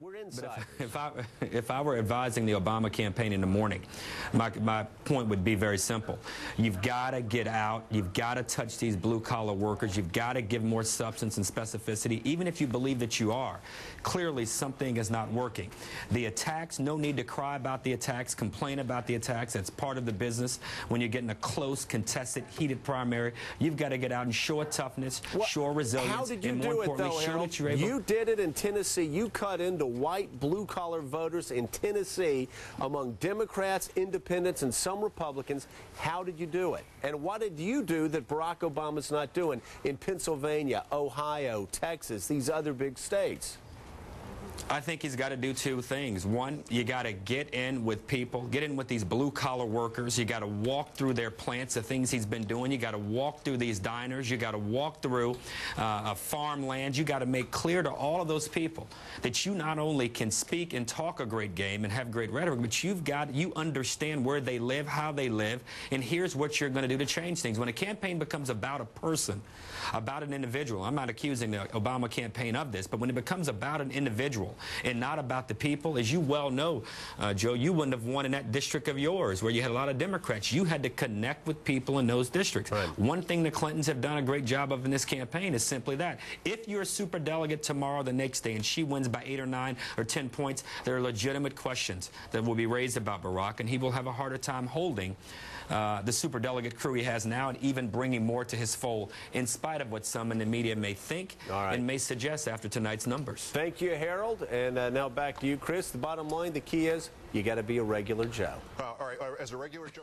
We're inside. If I were advising the Obama campaign in the morning, my point would be very simple. You've got to get out. You've got to touch these blue-collar workers. You've got to give more substance and specificity, even if you believe that you are. Clearly, something is not working. The attacks, no need to cry about the attacks, complain about the attacks. That's part of the business. When you're getting a close, contested, heated primary, you've got to get out and show a toughness, show a resilience. How did you do it, though, Harold? You did it in Tennessee. You cut into white, blue-collar voters in Tennessee among Democrats, independents, and some Republicans. How did you do it? And what did you do that Barack Obama's not doing in Pennsylvania, Ohio, Texas, these other big states? I think he's got to do two things. One, you got to get in with people, get in with these blue-collar workers. You got to walk through their plants, the things he's been doing. You got to walk through these diners. You got to walk through farmland. You got to make clear to all of those people that you not only can speak and talk a great game and have great rhetoric, but you understand where they live, how they live, and here's what you're going to do to change things. When a campaign becomes about a person, about an individual, I'm not accusing the Obama campaign of this, but when it becomes about an individual and not about the people, as you well know, Joe, you wouldn't have won in that district of yours where you had a lot of Democrats. You had to connect with people in those districts. Right. One thing the Clintons have done a great job of in this campaign is simply that. If you're a superdelegate tomorrow, the next day, and she wins by 8 or 9 or 10 points, there are legitimate questions that will be raised about Barack, and he will have a harder time holding the superdelegate crew he has now and even bringing more to his fold, in spite of what some in the media may think and may suggest after tonight's numbers. Thank you, Harold. And now back to you, Chris. The bottom line, the key is you got to be a regular Joe. All right, as a regular Joe.